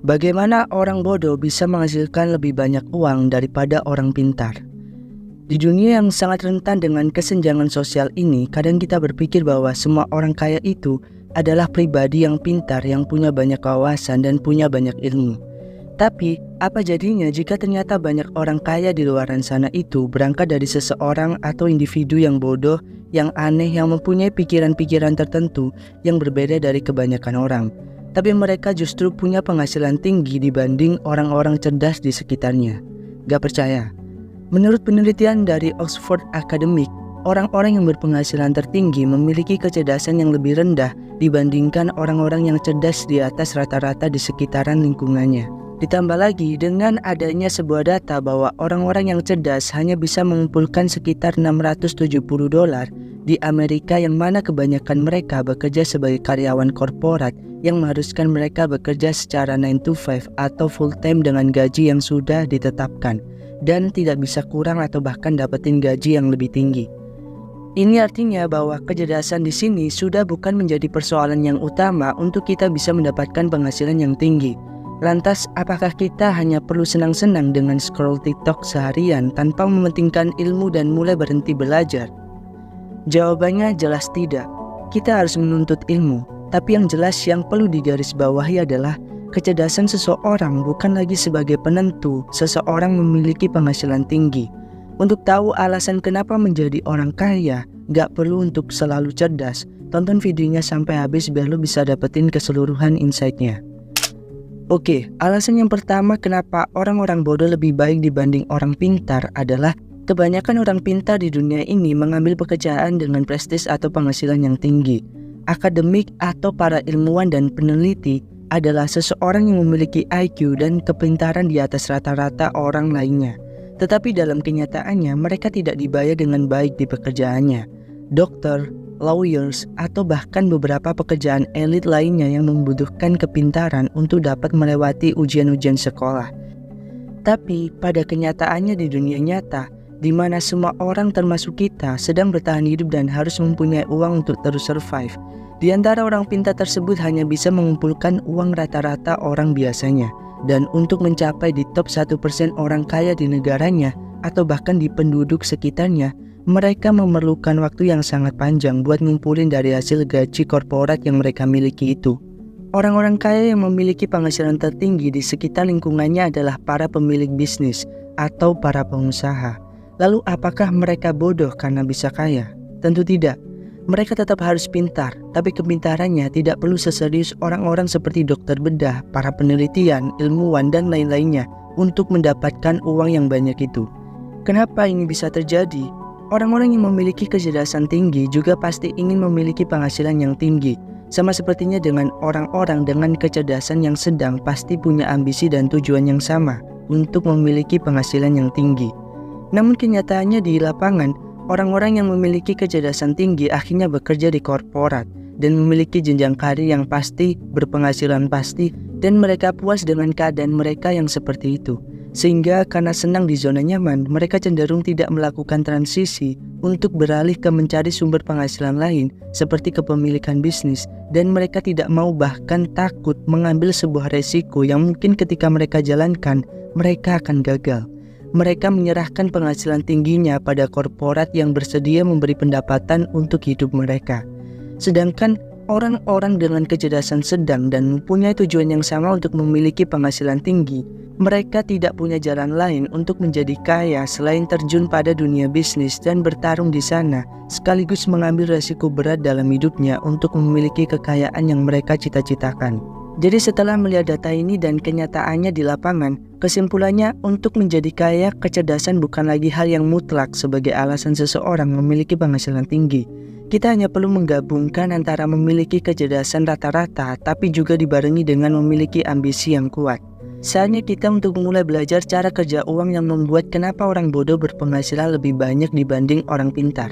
Bagaimana orang bodoh bisa menghasilkan lebih banyak uang daripada orang pintar? Di dunia yang sangat rentan dengan kesenjangan sosial ini, kadang kita berpikir bahwa semua orang kaya itu adalah pribadi yang pintar, yang punya banyak wawasan dan punya banyak ilmu. Tapi, apa jadinya jika ternyata banyak orang kaya di luar sana itu berangkat dari seseorang atau individu yang bodoh, yang aneh, yang mempunyai pikiran-pikiran tertentu yang berbeda dari kebanyakan orang. Tapi mereka justru punya penghasilan tinggi dibanding orang-orang cerdas di sekitarnya. Gak percaya? Menurut penelitian dari Oxford Academic, orang-orang yang berpenghasilan tertinggi memiliki kecerdasan yang lebih rendah dibandingkan orang-orang yang cerdas di atas rata-rata di sekitaran lingkungannya. Ditambah lagi dengan adanya sebuah data bahwa orang-orang yang cerdas hanya bisa mengumpulkan sekitar $670 di Amerika, yang mana kebanyakan mereka bekerja sebagai karyawan korporat yang mengharuskan mereka bekerja secara 9 to 5 atau full time dengan gaji yang sudah ditetapkan dan tidak bisa kurang atau bahkan dapetin gaji yang lebih tinggi. Ini artinya bahwa kecerdasan di sini sudah bukan menjadi persoalan yang utama untuk kita bisa mendapatkan penghasilan yang tinggi. Lantas, apakah kita hanya perlu senang-senang dengan scroll TikTok seharian tanpa mementingkan ilmu dan mulai berhenti belajar? Jawabannya jelas tidak. Kita harus menuntut ilmu, tapi yang jelas yang perlu digarisbawahi adalah kecerdasan seseorang bukan lagi sebagai penentu seseorang memiliki penghasilan tinggi. Untuk tahu alasan kenapa menjadi orang kaya, gak perlu untuk selalu cerdas. Tonton videonya sampai habis biar lo bisa dapetin keseluruhan insight-nya. Oke, alasan yang pertama kenapa orang-orang bodoh lebih baik dibanding orang pintar adalah kebanyakan orang pintar di dunia ini mengambil pekerjaan dengan prestis atau penghasilan yang tinggi. Akademik atau para ilmuwan dan peneliti adalah seseorang yang memiliki IQ dan kepintaran di atas rata-rata orang lainnya. Tetapi dalam kenyataannya mereka tidak dibayar dengan baik di pekerjaannya. Dokter, lawyers, atau bahkan beberapa pekerjaan elit lainnya yang membutuhkan kepintaran untuk dapat melewati ujian-ujian sekolah. Tapi pada kenyataannya di dunia nyata, di mana semua orang termasuk kita sedang bertahan hidup dan harus mempunyai uang untuk terus survive, di antara orang pintar tersebut hanya bisa mengumpulkan uang rata-rata orang biasanya. Dan untuk mencapai di top 1% orang kaya di negaranya atau bahkan di penduduk sekitarnya, mereka memerlukan waktu yang sangat panjang buat ngumpulin dari hasil gaji korporat yang mereka miliki itu. Orang-orang kaya yang memiliki penghasilan tertinggi di sekitar lingkungannya adalah para pemilik bisnis atau para pengusaha. Lalu apakah mereka bodoh karena bisa kaya? Tentu tidak. Mereka tetap harus pintar, tapi kepintarannya tidak perlu seserius orang-orang seperti dokter bedah, para penelitian, ilmuwan, dan lain-lainnya untuk mendapatkan uang yang banyak itu. Kenapa ini bisa terjadi? Orang-orang yang memiliki kecerdasan tinggi juga pasti ingin memiliki penghasilan yang tinggi. Sama sepertinya dengan orang-orang dengan kecerdasan yang sedang pasti punya ambisi dan tujuan yang sama untuk memiliki penghasilan yang tinggi. Namun kenyataannya di lapangan, orang-orang yang memiliki kecerdasan tinggi akhirnya bekerja di korporat dan memiliki jenjang karir yang pasti, berpenghasilan pasti, dan mereka puas dengan keadaan mereka yang seperti itu. Sehingga karena senang di zona nyaman, mereka cenderung tidak melakukan transisi untuk beralih ke mencari sumber penghasilan lain seperti kepemilikan bisnis, dan mereka tidak mau bahkan takut mengambil sebuah resiko yang mungkin ketika mereka jalankan, mereka akan gagal. Mereka menyerahkan penghasilan tingginya pada korporat yang bersedia memberi pendapatan untuk hidup mereka. Sedangkan orang-orang dengan kecerdasan sedang dan mempunyai tujuan yang sama untuk memiliki penghasilan tinggi, mereka tidak punya jalan lain untuk menjadi kaya selain terjun pada dunia bisnis dan bertarung di sana, sekaligus mengambil resiko berat dalam hidupnya untuk memiliki kekayaan yang mereka cita-citakan. Jadi setelah melihat data ini dan kenyataannya di lapangan, kesimpulannya untuk menjadi kaya, kecerdasan bukan lagi hal yang mutlak sebagai alasan seseorang memiliki penghasilan tinggi. Kita hanya perlu menggabungkan antara memiliki kecerdasan rata-rata tapi juga dibarengi dengan memiliki ambisi yang kuat. Saatnya kita untuk mulai belajar cara kerja uang yang membuat kenapa orang bodoh berpenghasilan lebih banyak dibanding orang pintar.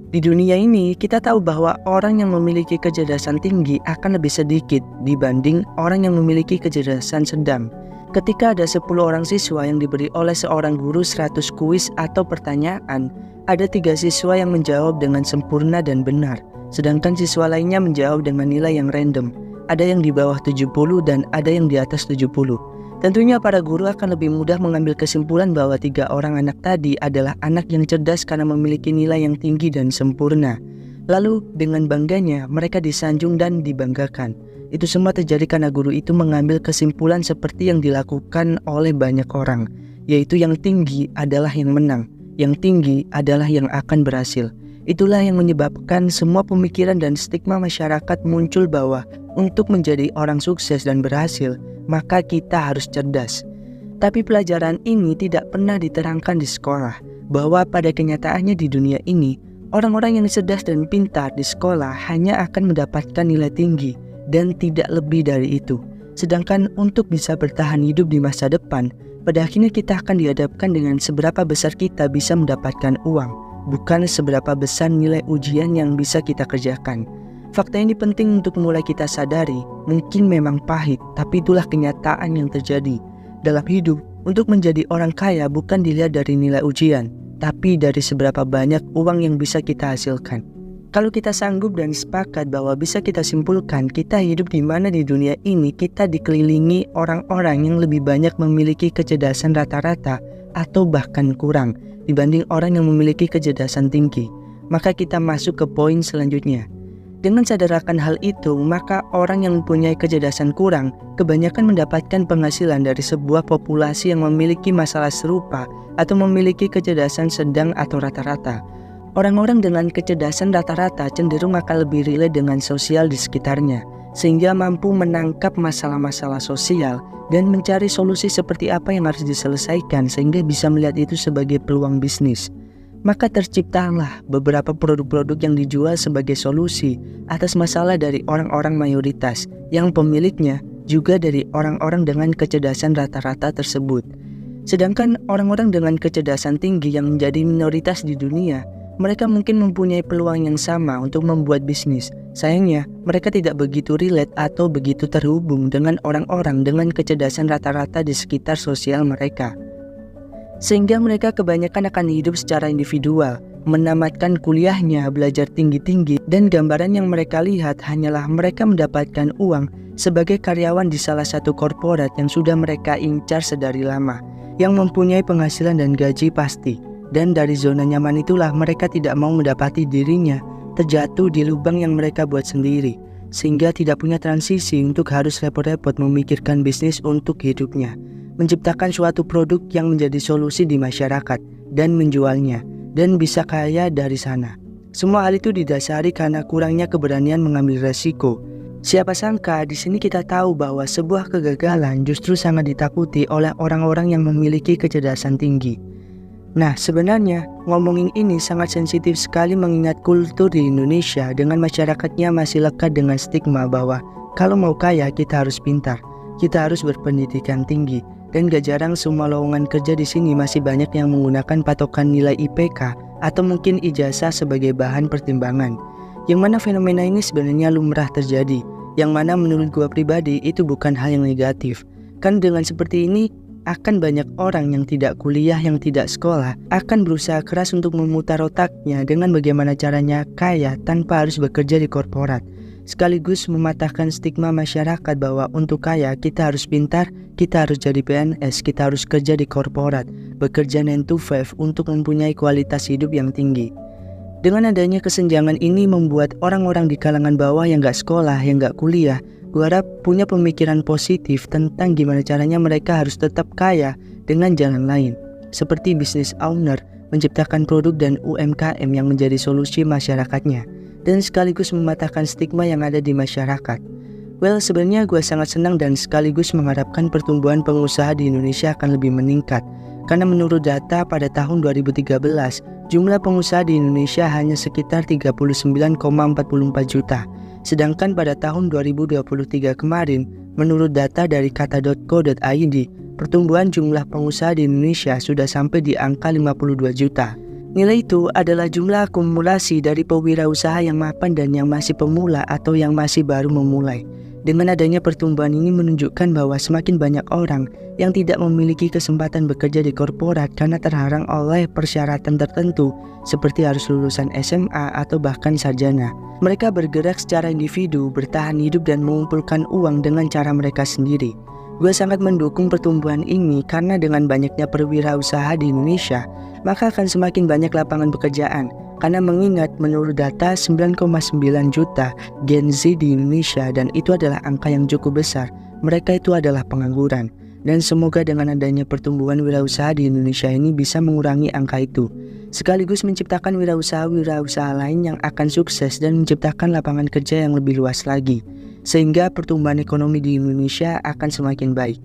Di dunia ini, kita tahu bahwa orang yang memiliki kecerdasan tinggi akan lebih sedikit dibanding orang yang memiliki kecerdasan sedang. Ketika ada 10 orang siswa yang diberi oleh seorang guru 100 kuis atau pertanyaan, ada 3 siswa yang menjawab dengan sempurna dan benar, sedangkan siswa lainnya menjawab dengan nilai yang random. ada yang di bawah 70 dan ada yang di atas 70. Tentunya para guru akan lebih mudah mengambil kesimpulan bahwa 3 orang anak tadi adalah anak yang cerdas karena memiliki nilai yang tinggi dan sempurna. Lalu dengan bangganya mereka disanjung dan dibanggakan. Itu semua terjadi karena guru itu mengambil kesimpulan seperti yang dilakukan oleh banyak orang, yaitu yang tinggi adalah yang menang, yang tinggi adalah yang akan berhasil. Itulah yang menyebabkan semua pemikiran dan stigma masyarakat muncul bahwa untuk menjadi orang sukses dan berhasil, maka kita harus cerdas. Tapi pelajaran ini tidak pernah diterangkan di sekolah, bahwa pada kenyataannya di dunia ini, orang-orang yang cerdas dan pintar di sekolah hanya akan mendapatkan nilai tinggi dan tidak lebih dari itu. Sedangkan untuk bisa bertahan hidup di masa depan, pada akhirnya kita akan dihadapkan dengan seberapa besar kita bisa mendapatkan uang, bukan seberapa besar nilai ujian yang bisa kita kerjakan. Fakta ini penting untuk mulai kita sadari. Mungkin memang pahit, tapi itulah kenyataan yang terjadi dalam hidup. Untuk menjadi orang kaya bukan dilihat dari nilai ujian, tapi dari seberapa banyak uang yang bisa kita hasilkan. Kalau kita sanggup dan sepakat bahwa bisa kita simpulkan kita hidup di mana di dunia ini kita dikelilingi orang-orang yang lebih banyak memiliki kecerdasan rata-rata atau bahkan kurang dibanding orang yang memiliki kecerdasan tinggi, maka kita masuk ke poin selanjutnya. Dengan sadar akan hal itu, maka orang yang mempunyai kecerdasan kurang kebanyakan mendapatkan penghasilan dari sebuah populasi yang memiliki masalah serupa atau memiliki kecerdasan sedang atau rata-rata. Orang-orang dengan kecerdasan rata-rata cenderung akan lebih relate dengan sosial di sekitarnya, sehingga mampu menangkap masalah-masalah sosial dan mencari solusi seperti apa yang harus diselesaikan sehingga bisa melihat itu sebagai peluang bisnis. Maka terciptalah beberapa produk-produk yang dijual sebagai solusi atas masalah dari orang-orang mayoritas yang pemiliknya juga dari orang-orang dengan kecerdasan rata-rata tersebut. Sedangkan orang-orang dengan kecerdasan tinggi yang menjadi minoritas di dunia, mereka mungkin mempunyai peluang yang sama untuk membuat bisnis. Sayangnya, mereka tidak begitu relate atau begitu terhubung dengan orang-orang dengan kecerdasan rata-rata di sekitar sosial mereka. Sehingga mereka kebanyakan akan hidup secara individual, menamatkan kuliahnya, belajar tinggi-tinggi, dan gambaran yang mereka lihat hanyalah mereka mendapatkan uang sebagai karyawan di salah satu korporat yang sudah mereka incar sedari lama, yang mempunyai penghasilan dan gaji pasti. Dan dari zona nyaman itulah mereka tidak mau mendapati dirinya terjatuh di lubang yang mereka buat sendiri, sehingga tidak punya transisi untuk harus repot-repot memikirkan bisnis untuk hidupnya, menciptakan suatu produk yang menjadi solusi di masyarakat dan menjualnya dan bisa kaya dari sana. Semua hal itu didasari karena kurangnya keberanian mengambil resiko. Siapa sangka di sini kita tahu bahwa sebuah kegagalan justru sangat ditakuti oleh orang-orang yang memiliki kecerdasan tinggi. Nah, sebenarnya ngomongin ini sangat sensitif sekali mengingat kultur di Indonesia dengan masyarakatnya masih lekat dengan stigma bahwa kalau mau kaya kita harus pintar, kita harus berpendidikan tinggi. Dan gak jarang semua lowongan kerja di sini masih banyak yang menggunakan patokan nilai IPK atau mungkin ijazah sebagai bahan pertimbangan. Yang mana fenomena ini sebenarnya lumrah terjadi, yang mana menurut gua pribadi itu bukan hal yang negatif. Kan dengan seperti ini akan banyak orang yang tidak kuliah, yang tidak sekolah, akan berusaha keras untuk memutar otaknya dengan bagaimana caranya kaya tanpa harus bekerja di korporat, sekaligus mematahkan stigma masyarakat bahwa untuk kaya kita harus pintar, kita harus jadi PNS, kita harus kerja di korporat, bekerja 9 to 5 untuk mempunyai kualitas hidup yang tinggi. Dengan adanya kesenjangan ini membuat orang-orang di kalangan bawah yang gak sekolah, yang gak kuliah, gue harap punya pemikiran positif tentang gimana caranya mereka harus tetap kaya dengan jalan lain, seperti bisnis owner, menciptakan produk dan UMKM yang menjadi solusi masyarakatnya, dan sekaligus mematahkan stigma yang ada di masyarakat. Well, sebenarnya gue sangat senang dan sekaligus mengharapkan pertumbuhan pengusaha di Indonesia akan lebih meningkat, karena menurut data pada tahun 2013, jumlah pengusaha di Indonesia hanya sekitar 39,44 juta. Sedangkan pada tahun 2023 kemarin, menurut data dari kata.co.id, pertumbuhan jumlah pengusaha di Indonesia sudah sampai di angka 52 juta. Nilai itu adalah jumlah akumulasi dari pewirausaha yang mapan dan yang masih pemula atau yang masih baru memulai. Dengan adanya pertumbuhan ini menunjukkan bahwa semakin banyak orang yang tidak memiliki kesempatan bekerja di korporat karena terhalang oleh persyaratan tertentu seperti harus lulusan SMA atau bahkan sarjana. Mereka bergerak secara individu, bertahan hidup dan mengumpulkan uang dengan cara mereka sendiri. Gue sangat mendukung pertumbuhan ini karena dengan banyaknya perwirausaha di Indonesia, maka akan semakin banyak lapangan pekerjaan. Karena mengingat menurut data 9,9 juta Gen Z di Indonesia dan itu adalah angka yang cukup besar, mereka itu adalah pengangguran. Dan semoga dengan adanya pertumbuhan wirausaha di Indonesia ini bisa mengurangi angka itu, sekaligus menciptakan wirausaha-wirausaha lain yang akan sukses dan menciptakan lapangan kerja yang lebih luas lagi, sehingga pertumbuhan ekonomi di Indonesia akan semakin baik.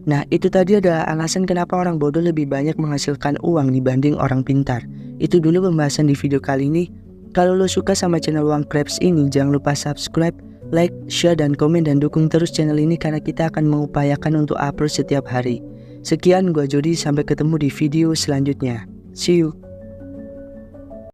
Nah, itu tadi adalah alasan kenapa orang bodoh lebih banyak menghasilkan uang dibanding orang pintar. Itu dulu pembahasan di video kali ini. Kalau lo suka sama channel Uang Krabs ini, jangan lupa subscribe, like, share, dan komen, dan dukung terus channel ini karena kita akan mengupayakan untuk upload setiap hari. Sekian, gua Jody, sampai ketemu di video selanjutnya. See you.